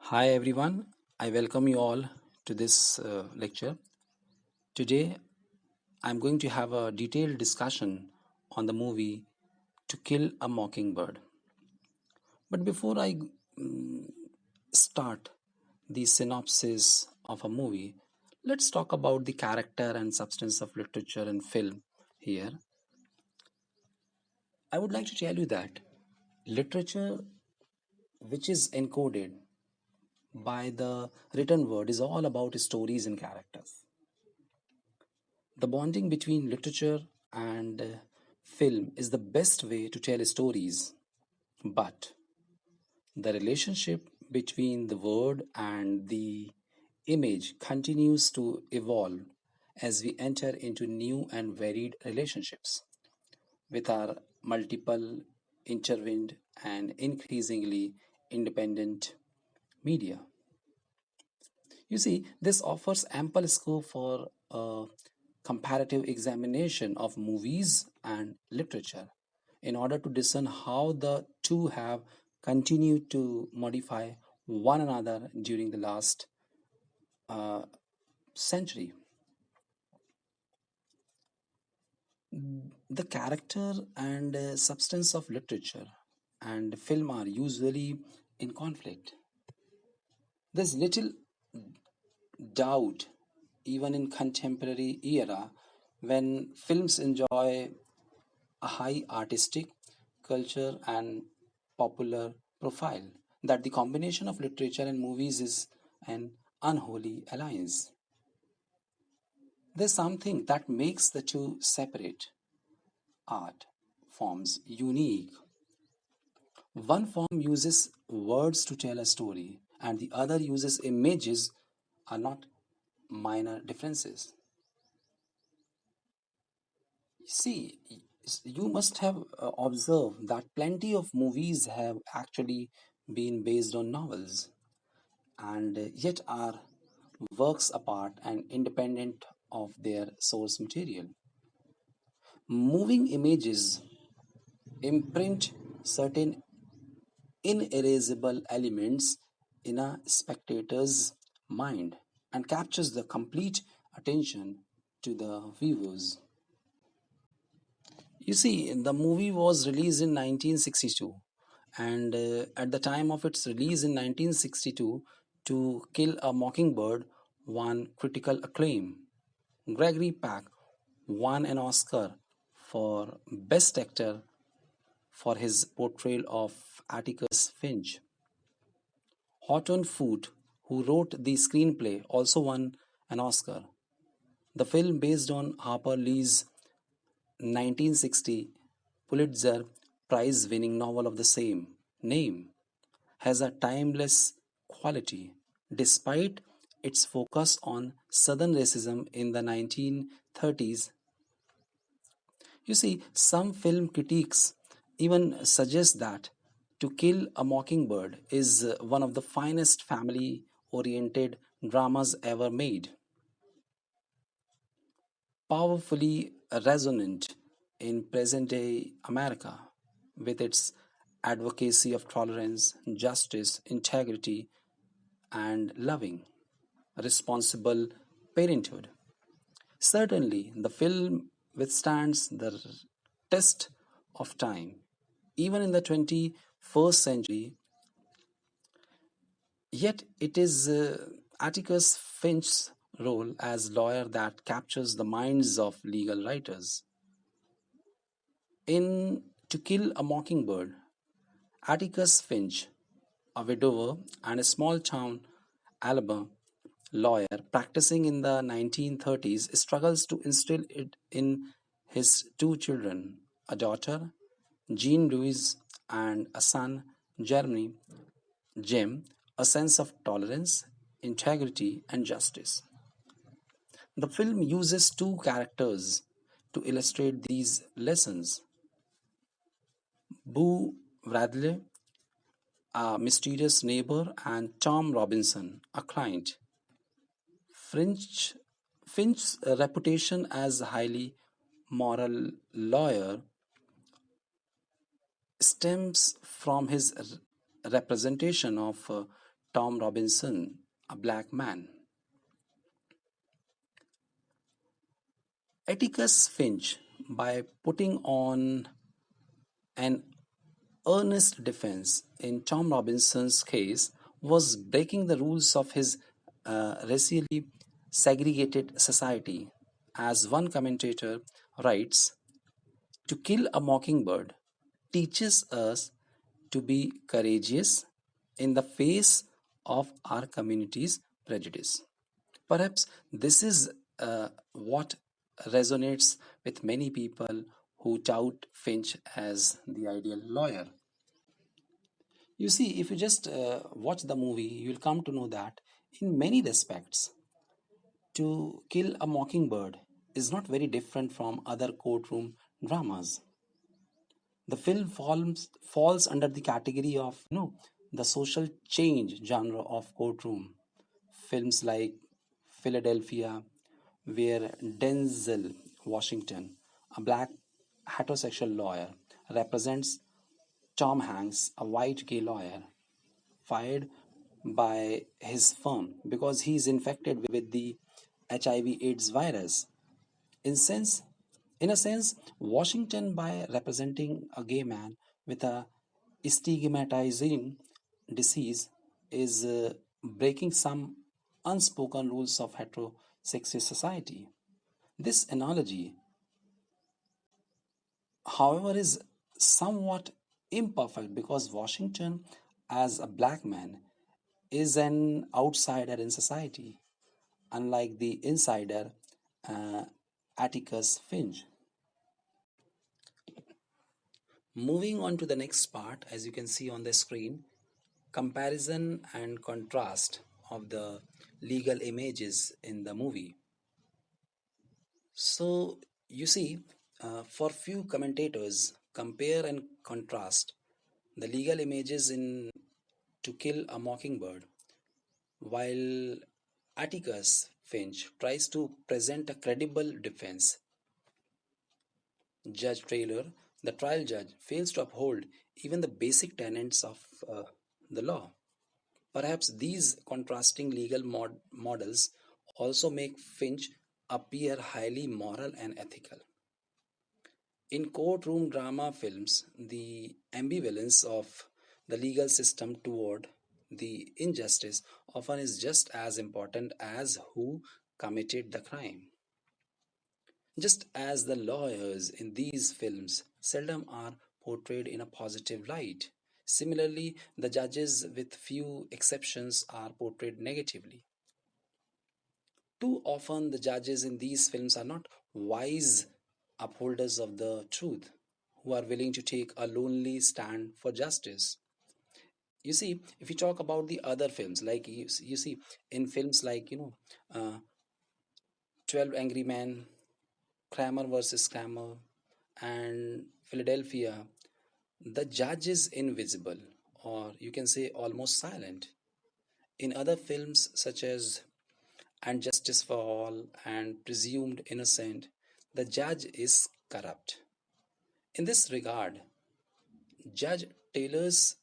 Hi everyone, I welcome you all to this lecture. Today I'm going to have a detailed discussion on the movie To Kill a Mockingbird. But before I start the synopsis of a movie, let's talk about the character and substance of literature and film here. I would like to tell you that literature, which is encoded by the written word, is all about stories and characters. The bonding between literature and film is the best way to tell stories, but the relationship between the word and the image continues to evolve as we enter into new and varied relationships with our multiple, intertwined, and increasingly independent media. You see, this offers ample scope for a comparative examination of movies and literature in order to discern how the two have continued to modify one another during the last uh, century. The character and substance of literature and film are usually in conflict. There's little doubt, even in contemporary era, when films enjoy a high artistic, culture, and popular profile, that the combination of literature and movies is an unholy alliance. There's something that makes the two separate art forms unique. One form uses words to tell a story, and the other uses images, are not minor differences. See, you must have observed that plenty of movies have actually been based on novels and yet are works apart and independent of their source material. Moving images imprint certain inerasable elements in a spectator's mind and captures the complete attention to the viewers. You see, the movie was released in 1962, and at the time of its release in 1962, To Kill a Mockingbird won critical acclaim. Gregory Peck won an Oscar for Best Actor for his portrayal of Atticus Finch. Horton Foote, who wrote the screenplay, also won an Oscar. The film, based on Harper Lee's 1960 Pulitzer Prize winning novel of the same name, has a timeless quality despite its focus on Southern racism in the 1930s. You see, some film critics even suggest that To Kill a Mockingbird is one of the finest family oriented dramas ever made, powerfully resonant in present day America with its advocacy of tolerance, justice, integrity, and loving, responsible parenthood. Certainly, the film withstands the test of time. Even in the 21st century, yet it is Atticus Finch's role as lawyer that captures the minds of legal writers. In To Kill a Mockingbird, Atticus Finch, a widower and a small town Alabama lawyer practicing in the 1930s, struggles to instill it in his two children, a daughter, Jean Louise, and a son, Jeremy, Jim, a sense of tolerance, integrity, and justice. The film uses two characters to illustrate these lessons: Boo Bradley, a mysterious neighbor, and Tom Robinson, a client. Finch, Finch's reputation as a highly moral lawyer stems from his representation of Tom Robinson, a black man. Atticus Finch, by putting on an earnest defense in Tom Robinson's case, was breaking the rules of his racially segregated society. As one commentator writes, "To Kill a Mockingbird teaches us to be courageous in the face of our community's prejudice." Perhaps this is what resonates with many people who tout Finch as the ideal lawyer. You see, if you just watch the movie, you'll come to know that in many respects, To Kill a Mockingbird is not very different from other courtroom dramas. The film falls under the category of the social change genre of courtroom. Films like Philadelphia, where Denzel Washington, a black heterosexual lawyer, represents Tom Hanks, a white gay lawyer, fired by his firm because he is infected with the HIV/AIDS virus. In sense, in a sense, Washington, by representing a gay man with a stigmatizing disease, is breaking some unspoken rules of heterosexual society. This analogy, however, is somewhat imperfect because Washington, as a black man, is an outsider in society, unlike the insider uh, Atticus Finch. Moving on to the next part, as you can see on the screen, comparison and contrast of the legal images in the movie. So, you see, for few commentators, compare and contrast the legal images in To Kill a Mockingbird, while Atticus Finch tries to present a credible defense. Judge Taylor, the trial judge, fails to uphold even the basic tenets of the law. Perhaps these contrasting legal models also make Finch appear highly moral and ethical. In courtroom drama films, the ambivalence of the legal system toward the injustice often is just as important as who committed the crime. Just as the lawyers in these films seldom are portrayed in a positive light, similarly, the judges, with few exceptions, are portrayed negatively. Too often, the judges in these films are not wise upholders of the truth, who are willing to take a lonely stand for justice. You see, if you talk about the other films, like you see in films like, 12 Angry Men, Kramer versus Kramer, and Philadelphia, the judge is invisible, or you can say almost silent. In other films, such as And Justice for All and Presumed Innocent, the judge is corrupt. In this regard, Judge Taylor's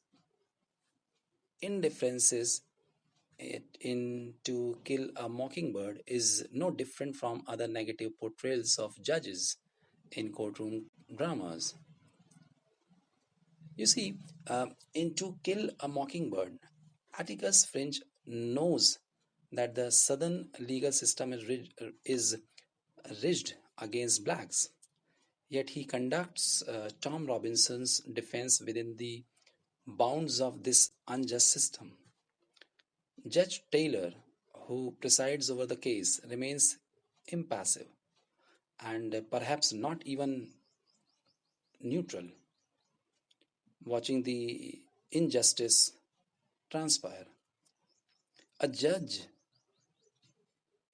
indifferences in To Kill a Mockingbird is no different from other negative portrayals of judges in courtroom dramas. You see, in To Kill a Mockingbird, Atticus Finch knows that the Southern legal system is rigged against blacks, yet he conducts Tom Robinson's defense within the bounds of this unjust system. Judge Taylor, who presides over the case, remains impassive and perhaps not even neutral, watching the injustice transpire. A judge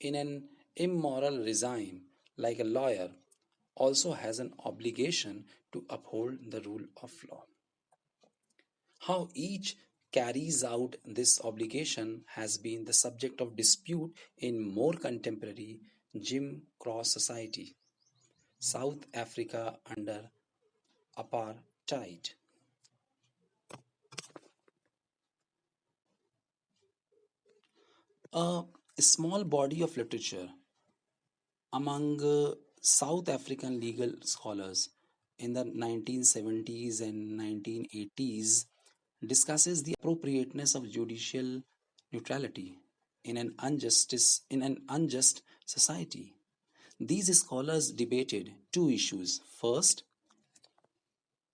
in an immoral regime, like a lawyer, also has an obligation to uphold the rule of law. How each carries out this obligation has been the subject of dispute in more contemporary Jim Crow society, South Africa under apartheid. A small body of literature among South African legal scholars in the 1970s and 1980s discusses the appropriateness of judicial neutrality in an unjust society. These scholars debated two issues. First,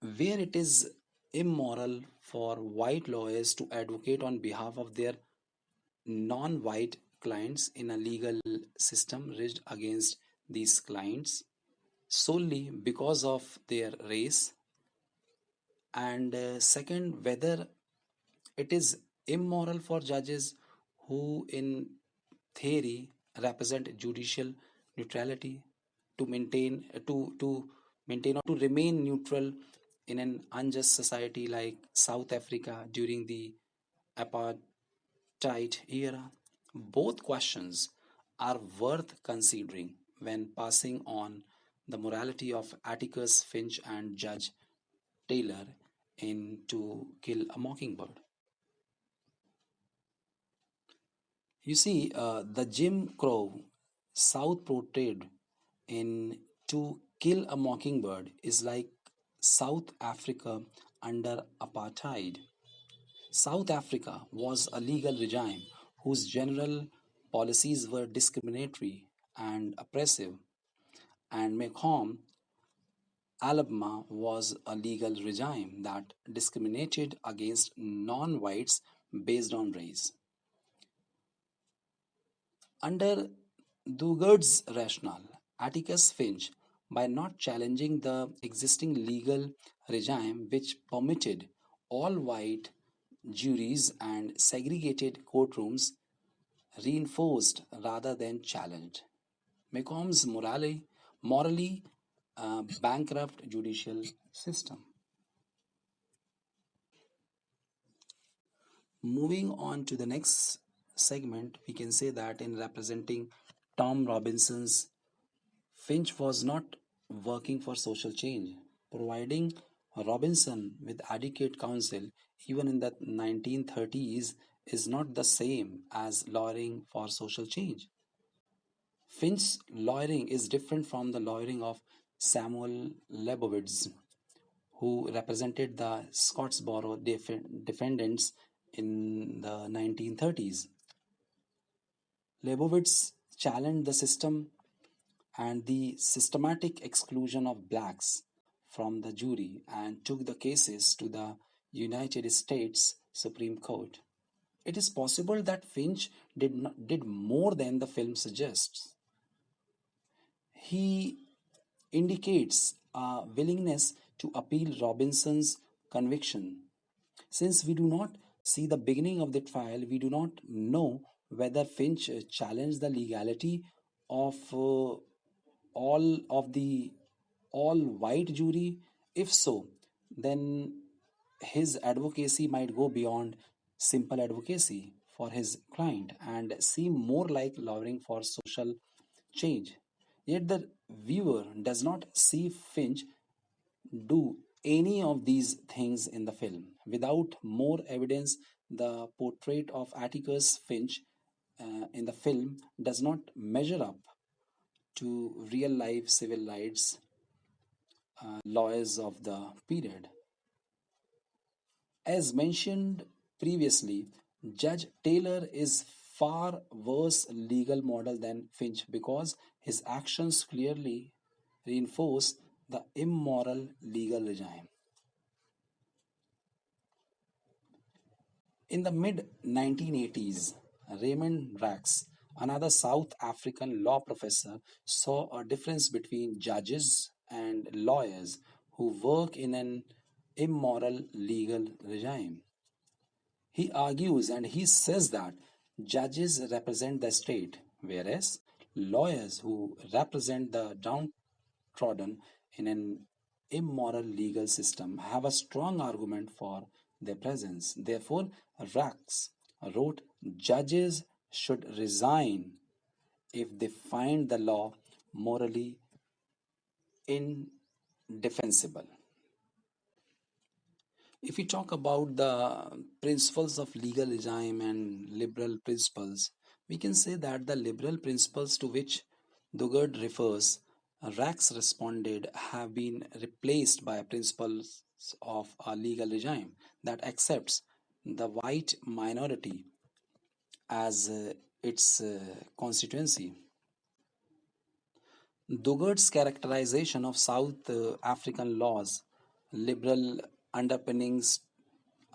where it is immoral for white lawyers to advocate on behalf of their non-white clients in a legal system rigged against these clients solely because of their race, and second, whether it is immoral for judges who in theory represent judicial neutrality to maintain or to remain neutral in an unjust society like South Africa during the apartheid era. Both questions are worth considering when passing on the morality of Atticus Finch and Judge Taylor in To Kill a Mockingbird. You see, the Jim Crow South portrayed in To Kill a Mockingbird is like South Africa under apartheid. South Africa was a legal regime whose general policies were discriminatory and oppressive, and Macomb Alabama was a legal regime that discriminated against non whites based on race. Under Dugard's rationale, Atticus Finch, by not challenging the existing legal regime which permitted all white juries and segregated courtrooms, reinforced rather than challenged Macomb's morally bankrupt judicial system. Moving on to the next segment, we can say that in representing Tom Robinson's, Finch was not working for social change. Providing Robinson with adequate counsel, even in the 1930s, is not the same as lawyering for social change. Finch's lawyering is different from the lawyering of Samuel Lebowitz, who represented the Scottsboro defendants in the 1930s. Lebowitz challenged the system and the systematic exclusion of blacks from the jury and took the cases to the United States Supreme Court. It is possible that Finch did more than the film suggests. He indicates a willingness to appeal Robinson's conviction. Since we do not see the beginning of the trial, we do not know whether Finch challenged the legality of all of the all white jury. If so, then his advocacy might go beyond simple advocacy for his client and seem more like lawyering for social change. Yet the viewer does not see Finch do any of these things in the film. Without more evidence, the portrait of Atticus Finch in the film does not measure up to real life civil rights lawyers of the period. As mentioned previously, Judge Taylor is far worse legal model than Finch because his actions clearly reinforce the immoral legal regime. In the mid 1980s, Raymond Rax, another South African law professor, saw a difference between judges and lawyers who work in an immoral legal regime. He argues and he says that judges represent the state, whereas lawyers who represent the downtrodden in an immoral legal system have a strong argument for their presence. Therefore, Rax wrote, judges should resign if they find the law morally indefensible. If we talk about the principles of legal regime and liberal principles, We can say that the liberal principles to which Dugard refers, Rax responded, have been replaced by principles of a legal regime that accepts the white minority as its constituency. Dugard's characterization of South African laws, liberal underpinnings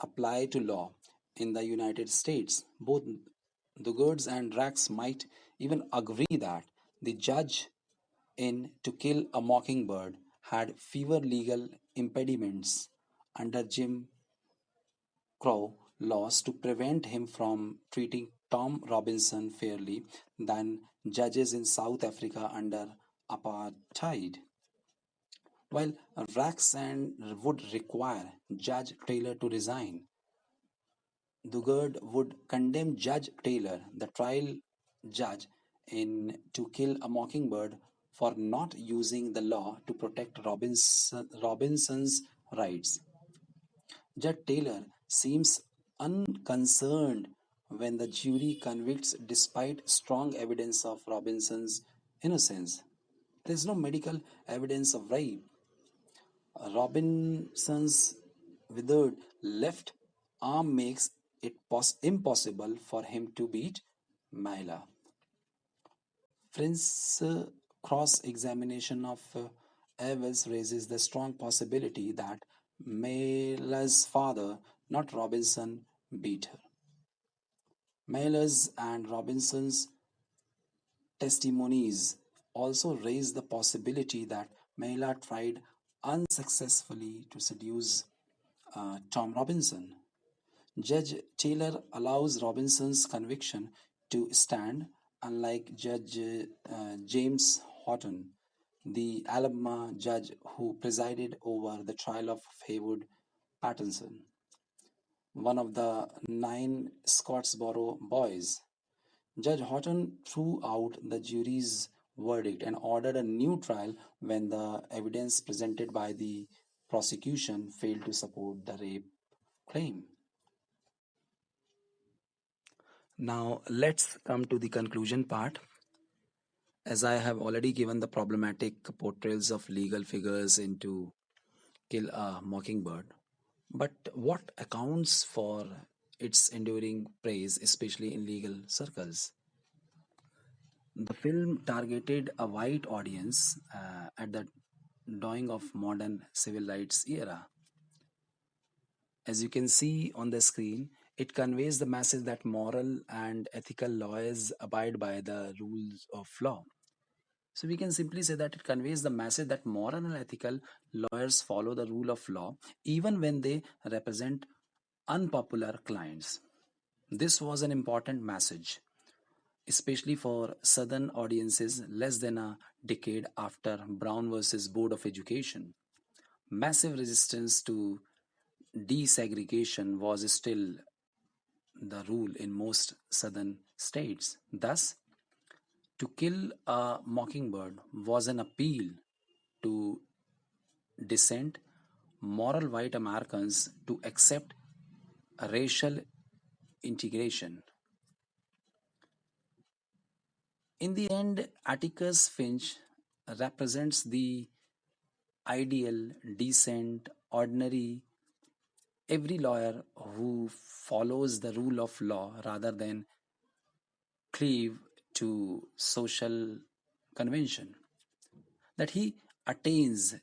apply to law in the United States. Both Dugards and Rax might even agree that the judge in To Kill a Mockingbird had fewer legal impediments under Jim Crow laws to prevent him from treating Tom Robinson fairly than judges in South Africa under apartheid. While Rax and would require Judge Taylor to resign, Dugard would condemn Judge Taylor, the trial judge in To Kill a Mockingbird, for not using the law to protect Robinson's rights. Judge Taylor seems unconcerned when the jury convicts despite strong evidence of Robinson's innocence. There is no medical evidence of rape. Robinson's withered left arm makes it impossible for him to beat Myla. Friend's cross-examination of Evans raises the strong possibility that Myla's father, not Robinson, beat her. Myla's and Robinson's testimonies also raise the possibility that Myla tried unsuccessfully to seduce Tom Robinson. Judge Taylor allows Robinson's conviction to stand, unlike Judge James Horton, the Alabama judge who presided over the trial of Haywood Patterson, one of the 9 Scottsboro boys. Judge Horton threw out the jury's verdict and ordered a new trial when the evidence presented by the prosecution failed to support the rape claim. Now, let's come to the conclusion part. As I have already given the problematic portrayals of legal figures into Kill a Mockingbird, but what accounts for its enduring praise, especially in legal circles? The film targeted a white audience at the dawning of modern civil rights era. As you can see on the screen, it conveys the message that moral and ethical lawyers abide by the rules of law. So we can simply say that it conveys the message that moral and ethical lawyers follow the rule of law even when they represent unpopular clients. This was an important message, especially for Southern audiences less than a decade after Brown versus Board of Education. Massive resistance to desegregation was still the rule in most Southern states. Thus, To Kill a Mockingbird was an appeal to dissent, moral white Americans to accept racial integration. In the end, Atticus Finch represents the ideal, decent, ordinary, every lawyer who follows the rule of law rather than cleave to social convention. That he attains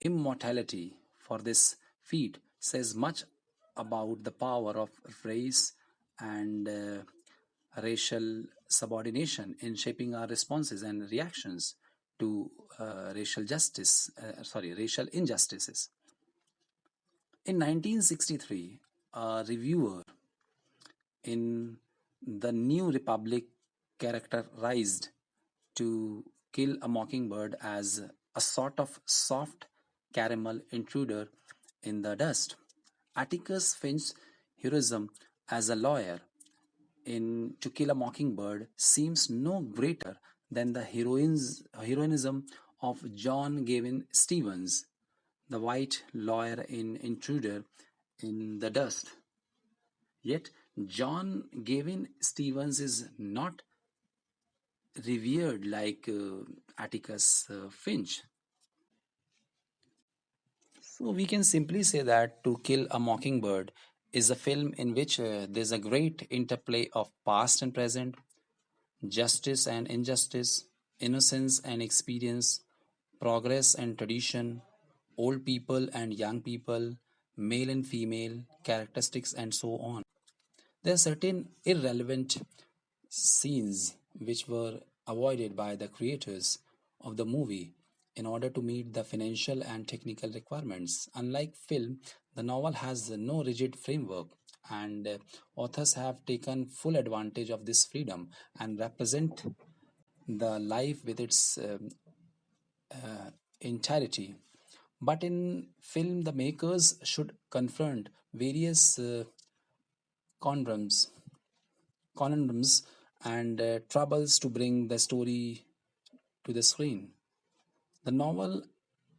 immortality for this feat says much about the power of race and racial subordination in shaping our responses and reactions to racial injustices. In 1963, a reviewer in the New Republic characterized To Kill a Mockingbird as a sort of soft caramel intruder in the dust. Atticus Finch's heroism as a lawyer in To Kill a Mockingbird seems no greater than the heroism of John Gavin Stevens, the white lawyer in Intruder in the Dust. Yet, John Gavin Stevens is not revered like Atticus Finch. So we can simply say that To Kill a Mockingbird is a film in which there's a great interplay of past and present, justice and injustice, innocence and experience, progress and tradition, old people and young people, male and female, characteristics, and so on. There are certain irrelevant scenes which were avoided by the creators of the movie in order to meet the financial and technical requirements. Unlike film, the novel has no rigid framework, and authors have taken full advantage of this freedom and represent the life with its entirety. But in film, the makers should confront various conundrums, conundrums and troubles to bring the story to the screen. The novel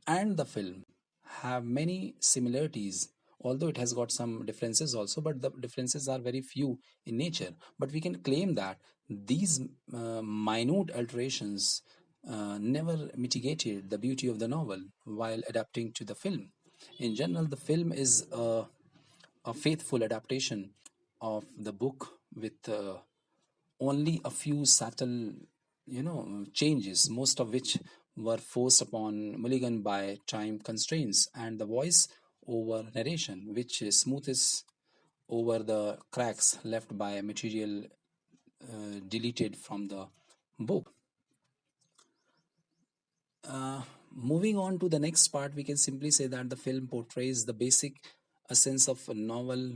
and the film have many similarities, although it has got some differences also, but the differences are very few in nature. But we can claim that these minute alterations never mitigated the beauty of the novel while adapting to the film. In general, the film is a faithful adaptation of the book with only a few subtle, changes, most of which were forced upon Mulligan by time constraints and the voice over narration, which smoothes over the cracks left by material deleted from the book. Uh, Moving on to the next part, we can simply say that the film portrays the basic essence of a novel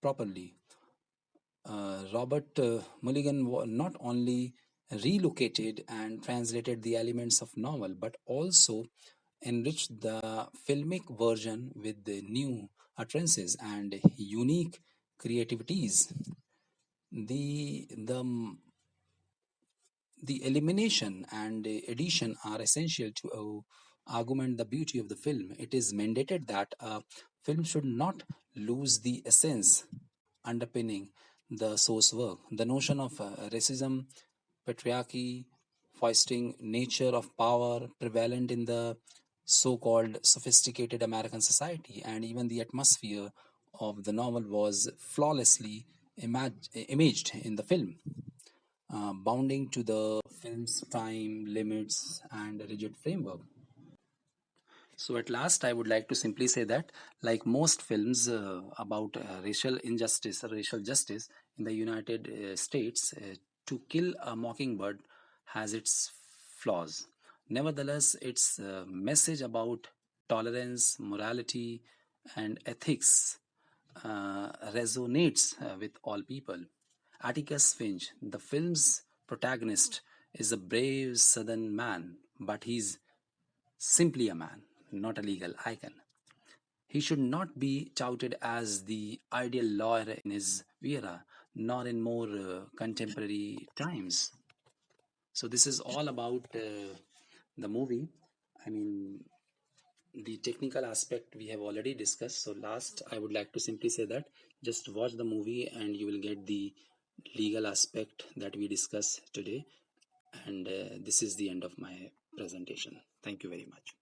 properly. Robert Mulligan not only relocated and translated the elements of novel, but also enriched the filmic version with the new utterances and unique creativities. The elimination and addition are essential to augment the beauty of the film. It is mandated that a film should not lose the essence underpinning the source work. The notion of racism, patriarchy, foisting nature of power prevalent in the so called sophisticated American society, and even the atmosphere of the novel was flawlessly imaged in the film, bounding to the film's time limits and rigid framework. So, at last, I would like to simply say that, like most films about racial injustice or racial justice in the United States, To Kill a Mockingbird has its flaws. Nevertheless, its message about tolerance, morality, and ethics resonates with all people. Atticus Finch, the film's protagonist, is a brave southern man, but he's simply a man, not a legal icon. He should not be touted as the ideal lawyer in his era, nor in more contemporary times. So, this is all about the movie. I mean, the technical aspect we have already discussed. So, last, I would like to simply say that just watch the movie and you will get the legal aspect that we discussed today. And this is the end of my presentation. Thank you very much.